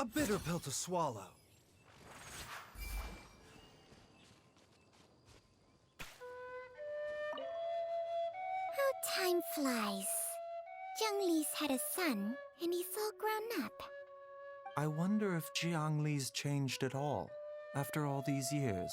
A bitter pill to swallow. How time flies. Jiang had a son, and he's all grown up. I wonder if Jiang Li's changed at all, after all these years.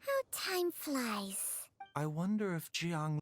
How time flies. I wonder if Jiang...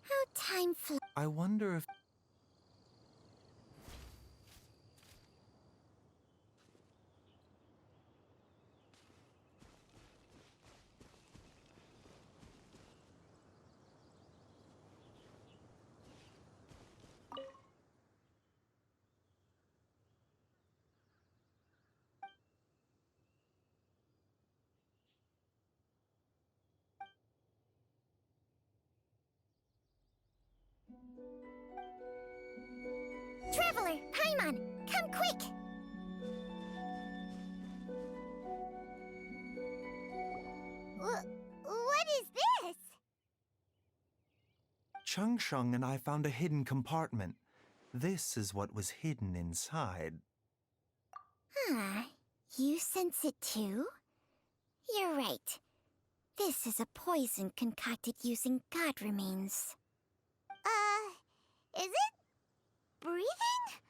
How time flies. I wonder if... Traveler, Paimon, come quick! What is this? Changsheng and I found a hidden compartment. This is what was hidden inside. You sense it too? You're right. This is a poison concocted using god remains. Is it breathing?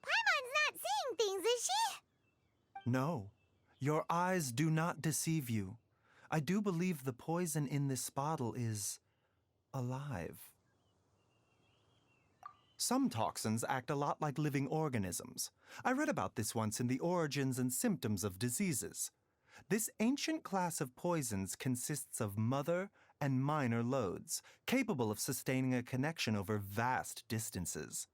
Paimon's not seeing things, is she? No, your eyes do not deceive you. I do believe the poison in this bottle is... alive. Some toxins act a lot like living organisms. I read about this once in the Origins and Symptoms of Diseases. This ancient class of poisons consists of mother and minor loads, capable of sustaining a connection over vast distances.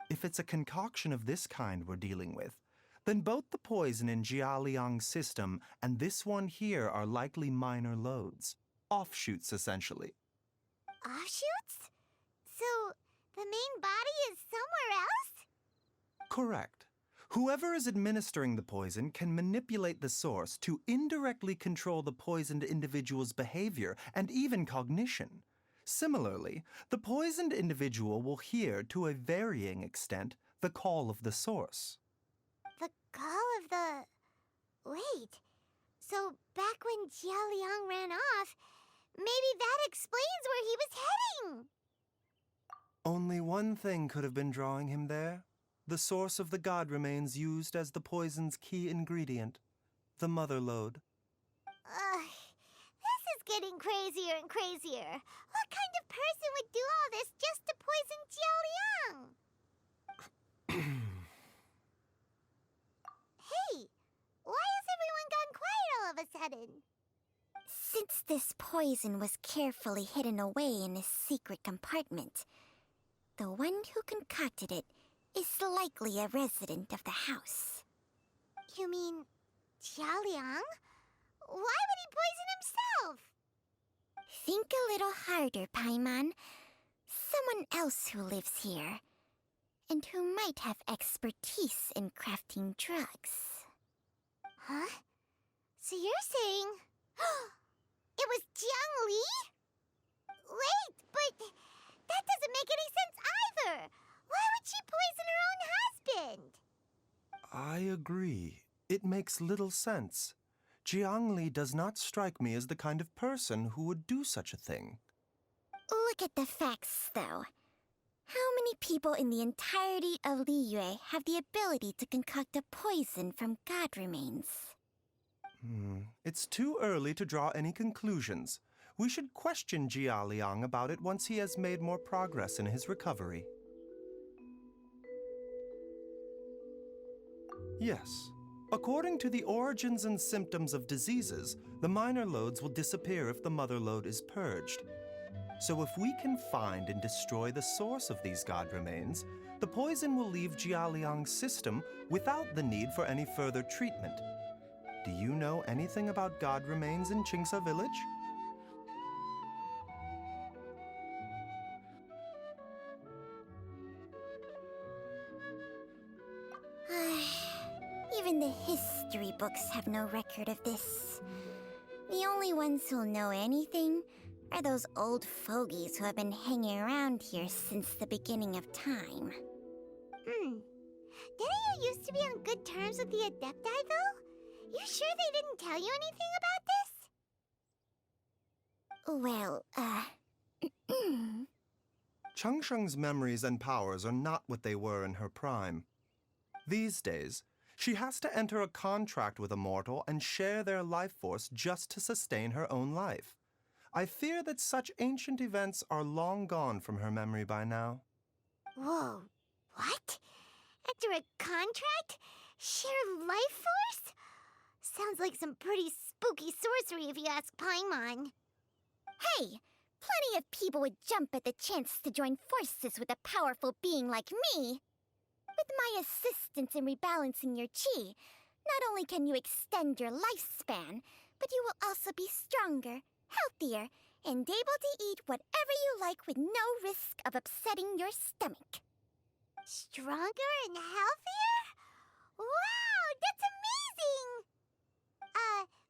If it's a concoction of this kind we're dealing with, then both the poison in Jialiang's system and this one here are likely minor loads. Offshoots, essentially. Offshoots? So, the main body is somewhere else? Correct. Whoever is administering the poison can manipulate the source to indirectly control the poisoned individual's behavior and even cognition. Similarly, the poisoned individual will hear, to a varying extent, the call of the source. The call of the... Wait. So, back when Jialiang ran off, maybe that explains where he was heading! Only one thing could have been drawing him there. The source of the god remains used as the poison's key ingredient, the mother lode. This is getting crazier and crazier. What kind of person would do all this just to poison Jialiang? Hey, why has everyone gone quiet all of a sudden? Since this poison was carefully hidden away in a secret compartment, the one who concocted it is likely a resident of the house. You mean Jialiang? Why would he poison himself? Think a little harder, Paimon. Someone else who lives here, and who might have expertise in crafting drugs. Huh? So you're saying... it was Jiang Li? Wait, but that doesn't make any sense either! Why would she poison her own husband? I agree. It makes little sense. Jiang Li does not strike me as the kind of person who would do such a thing. look at the facts, though. How many people in the entirety of Liyue have the ability to concoct a poison from god remains? It's too early to draw any conclusions. We should question Jia Liang about it once he has made more progress in his recovery. Yes. According to the origins and symptoms of diseases, the minor loads will disappear if the mother load is purged. So if we can find and destroy the source of these god remains, the poison will leave Jia Liang's system without the need for any further treatment. Do you know anything about god remains in Qingsa village? Even the history books have no record of this. The only ones who'll know anything are those old fogies who have been hanging around here since the beginning of time. Didn't you used to be on good terms with the Adepti, though? You sure they didn't tell you anything about this? Well, Changsheng's memories and powers are not what they were in her prime. These days, she has to enter a contract with a mortal and share their life force just to sustain her own life. I fear that such ancient events are long gone from her memory by now. Whoa, what? Enter a contract? Share life force? Sounds like some pretty spooky sorcery if you ask Paimon. Hey, plenty of people would jump at the chance to join forces with a powerful being like me. With my assistance in rebalancing your chi, not only can you extend your lifespan, but you will also be stronger, healthier, and able to eat whatever you like with no risk of upsetting your stomach. Stronger and healthier? Wow, that's amazing!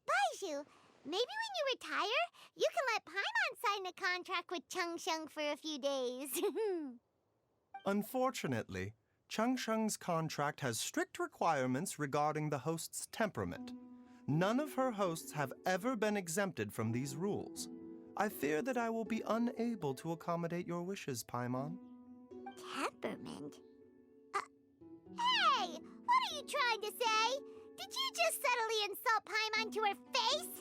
Baizhu, maybe when you retire, you can let Paimon sign a contract with Changsheng for a few days. Unfortunately, Changsheng's contract has strict requirements regarding the host's temperament. None of her hosts have ever been exempted from these rules. I fear that I will be unable to accommodate your wishes, Paimon. Temperament? Hey! What are you trying to say? Did you just subtly insult Paimon to her face?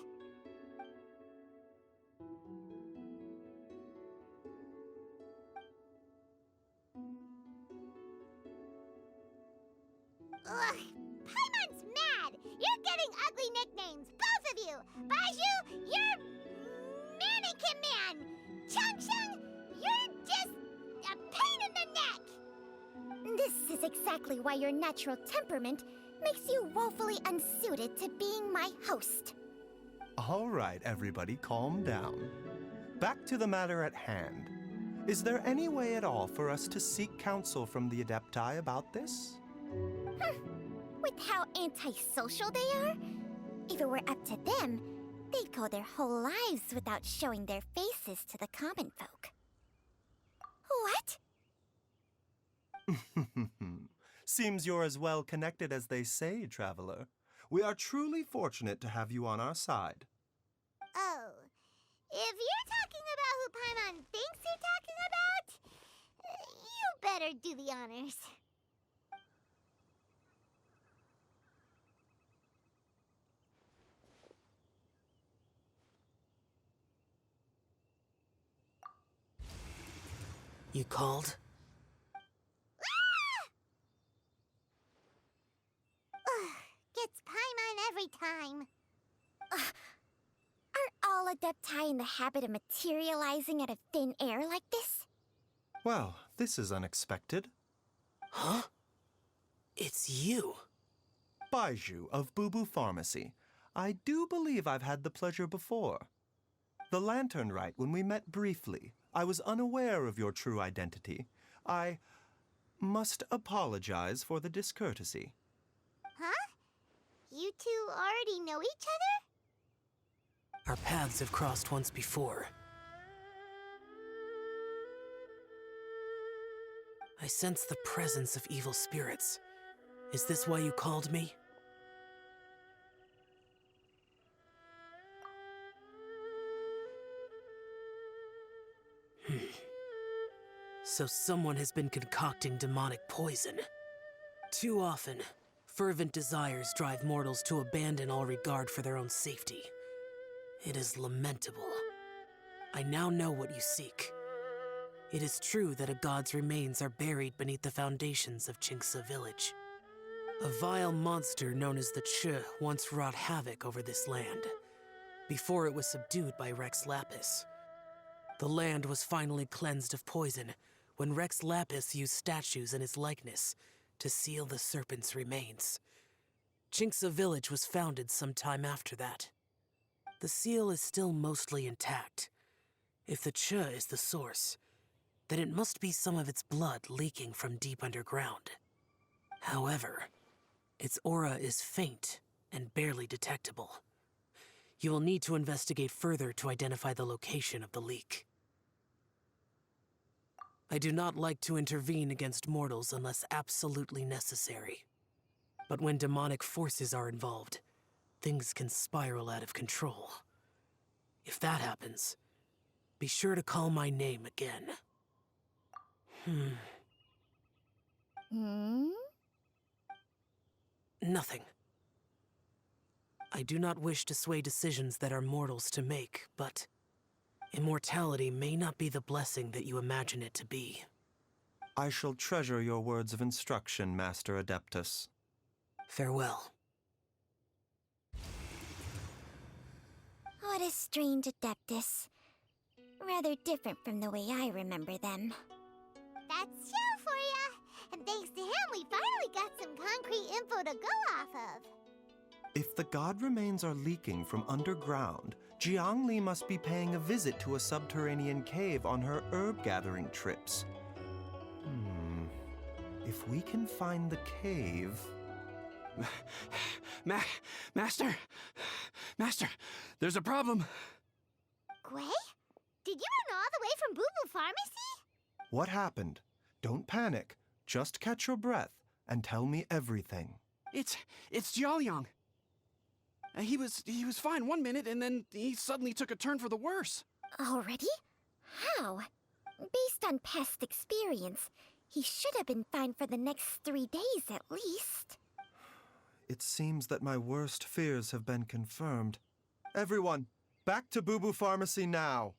Ugh! Paimon's mad! You're getting ugly nicknames, both of you! Baizhu, you're Mannequin Man! Changsheng, you're just a pain in the neck! This is exactly why your natural temperament makes you woefully unsuited to being my host. All right, everybody, calm down. Back to the matter at hand. Is there any way at all for us to seek counsel from the Adepti about this? With how antisocial they are, if it were up to them, they'd go their whole lives without showing their faces to the common folk. What? Seems you're as well connected as they say, traveler. We are truly fortunate to have you on our side. Oh, if you're talking about who Paimon thinks you're talking about, you better do the honors. You called? Gets Paimon every time. Are all Adepti in the habit of materializing out of thin air like this? Well, this is unexpected. Huh? It's you. Baizhu of Boo Boo Pharmacy. I do believe I've had the pleasure before. The lantern rite when we met briefly. I was unaware of your true identity. I must apologize for the discourtesy. Huh? You two already know each other? Our paths have crossed once before. I sense the presence of evil spirits. Is this why you called me? So someone has been concocting demonic poison. Too often, fervent desires drive mortals to abandon all regard for their own safety. It is lamentable. I now know what you seek. It is true that a god's remains are buried beneath the foundations of Chinksa village. A vile monster known as the Ch once wrought havoc over this land, before it was subdued by Rex Lapis. The land was finally cleansed of poison when Rex Lapis used statues in his likeness to seal the serpent's remains. Chinksa village was founded some time after that. The seal is still mostly intact. If the Ch is the source, then it must be some of its blood leaking from deep underground. However, its aura is faint and barely detectable. You will need to investigate further to identify the location of the leak. I do not like to intervene against mortals unless absolutely necessary. But when demonic forces are involved, things can spiral out of control. If that happens, be sure to call my name again. Nothing. I do not wish to sway decisions that are mortals to make, but immortality may not be the blessing that you imagine it to be. I shall treasure your words of instruction, Master Adeptus. Farewell. What a strange Adeptus. Rather different from the way I remember them. That's Xiao for ya! And thanks to him, we finally got some concrete info to go off of. If the god remains are leaking from underground, Jiangli must be paying a visit to a subterranean cave on her herb-gathering trips. If we can find the cave... Master, there's a problem. Gui? Did you run all the way from Boo Boo Pharmacy? What happened? Don't panic. Just catch your breath and tell me everything. It's Jiaoliang. He was fine one minute, and then he suddenly took a turn for the worse. Already? How? Based on past experience, he should have been fine for the next 3 days at least. It seems that my worst fears have been confirmed. Everyone, back to Boo Boo Pharmacy now!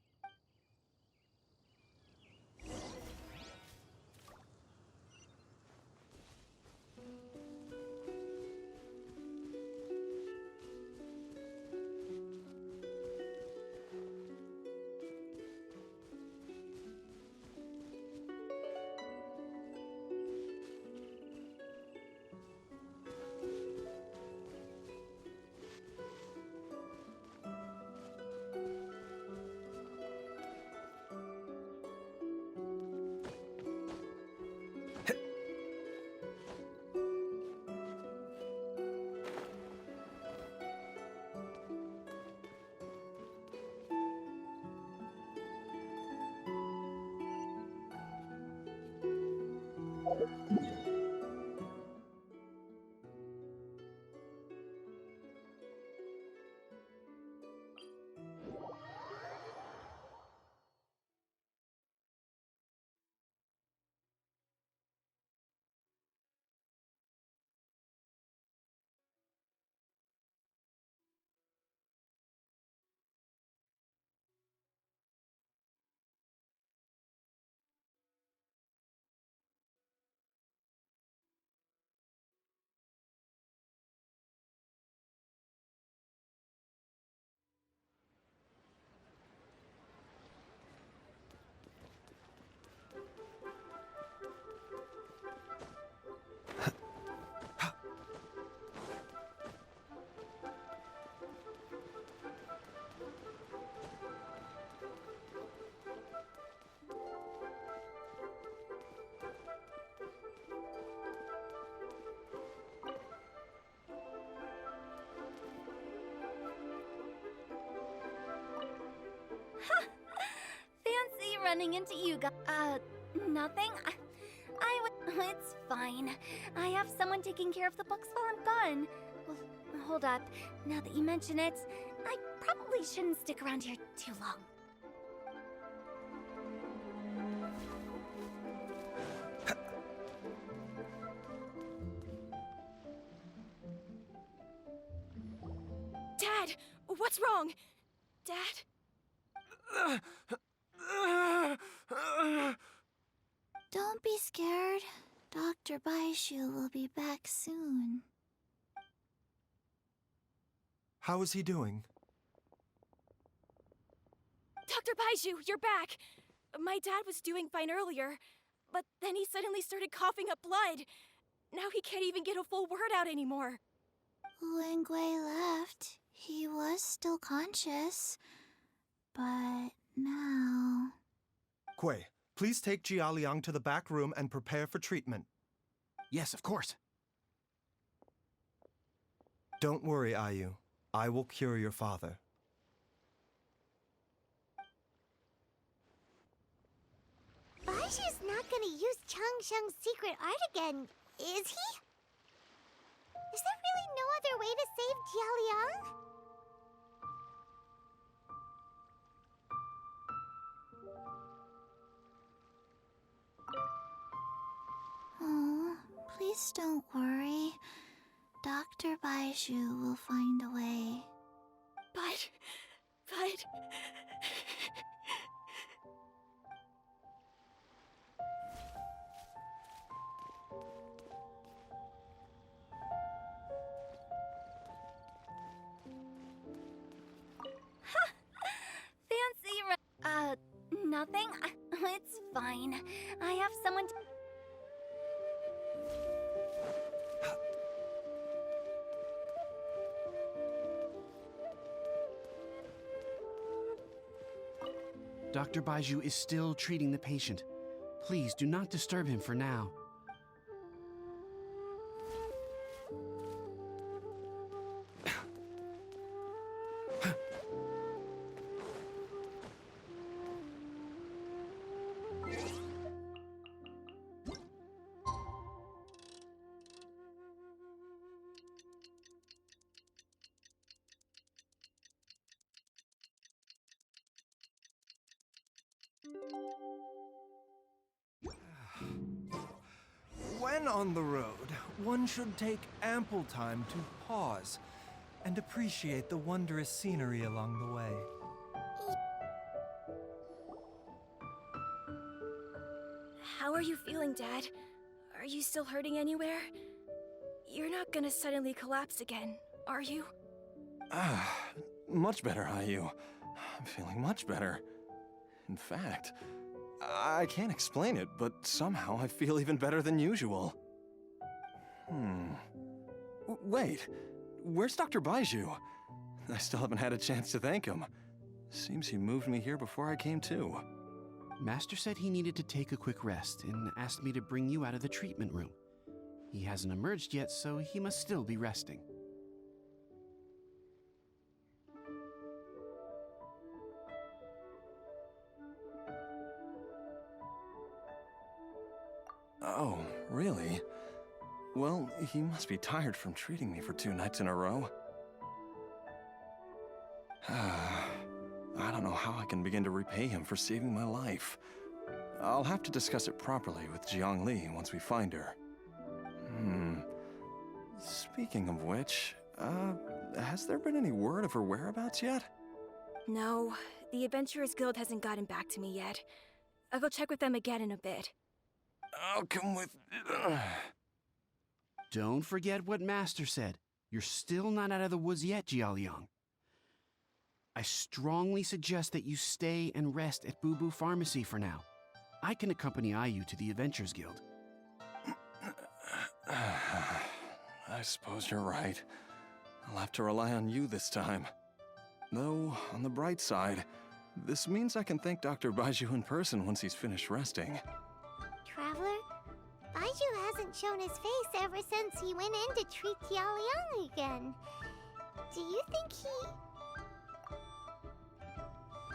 Fancy running into you guys. Nothing? It's fine. I have someone taking care of the books while I'm gone. Well, hold up. Now that you mention it, I probably shouldn't stick around here too long. What's wrong? Dad? Don't be scared. Dr. Baizhu will be back soon. How is he doing? Dr. Baizhu, you're back! My dad was doing fine earlier, but then he suddenly started coughing up blood. Now he can't even get a full word out anymore. When Gui left, he was still conscious. But now... Kui, please take Jialiang to the back room and prepare for treatment. Yes, of course. Don't worry, Ayu. I will cure your father. Baizhu's not gonna use Changsheng's secret art again, is he? Is there really no other way to save Jialiang? Oh, please don't worry. Dr. Baizhu will find a way. But... Nothing. It's fine. I have someone to... Dr. Baizhu is still treating the patient. Please do not disturb him for now. When on the road, one should take ample time to pause and appreciate the wondrous scenery along the way. How are you feeling, Dad? Are you still hurting anywhere? You're not gonna suddenly collapse again, are you? Much better, Ayu. I'm feeling much better. In fact, I can't explain it, but somehow I feel even better than usual. Wait, where's Dr. Baizhu? I still haven't had a chance to thank him. Seems he moved me here before I came to. Master said he needed to take a quick rest and asked me to bring you out of the treatment room. He hasn't emerged yet, so he must still be resting. Oh, really? Well, he must be tired from treating me for 2 nights in a row. I don't know how I can begin to repay him for saving my life. I'll have to discuss it properly with Jiang Li once we find her. Speaking of which, has there been any word of her whereabouts yet? No, the Adventurers Guild hasn't gotten back to me yet. I'll go check with them again in a bit. I'll come with... Don't forget what Master said. You're still not out of the woods yet, Jialiang. I strongly suggest that you stay and rest at Boo Boo Pharmacy for now. I can accompany Ayu to the Adventurers Guild. I suppose you're right. I'll have to rely on you this time. Though, on the bright side, this means I can thank Dr. Baizhu in person once he's finished resting. Traveler, Baizhu hasn't shown his face ever since he went in to treat Jialiang again. Do you think he...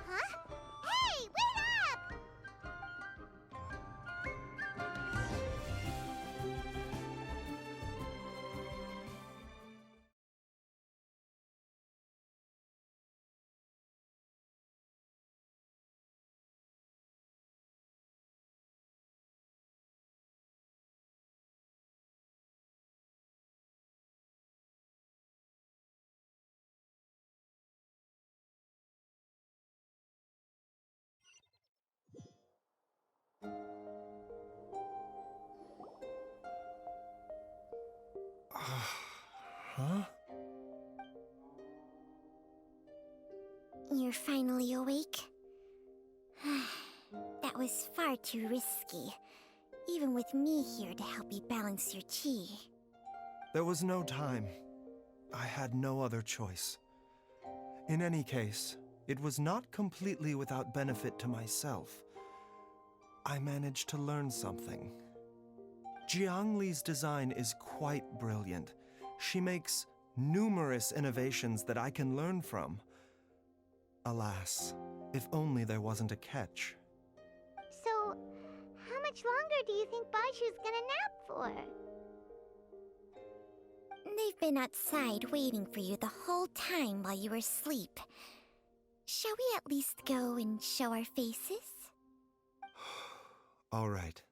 Huh? Hey, wait up! Huh? You're finally awake? That was far too risky, even with me here to help you balance your chi. There was no time. I had no other choice. In any case, it was not completely without benefit to myself. I managed to learn something. Jiang Li's design is quite brilliant. She makes numerous innovations that I can learn from. Alas, if only there wasn't a catch. So, how much longer do you think Baizhu's gonna nap for? They've been outside waiting for you the whole time while you were asleep. Shall we at least go and show our faces? All right.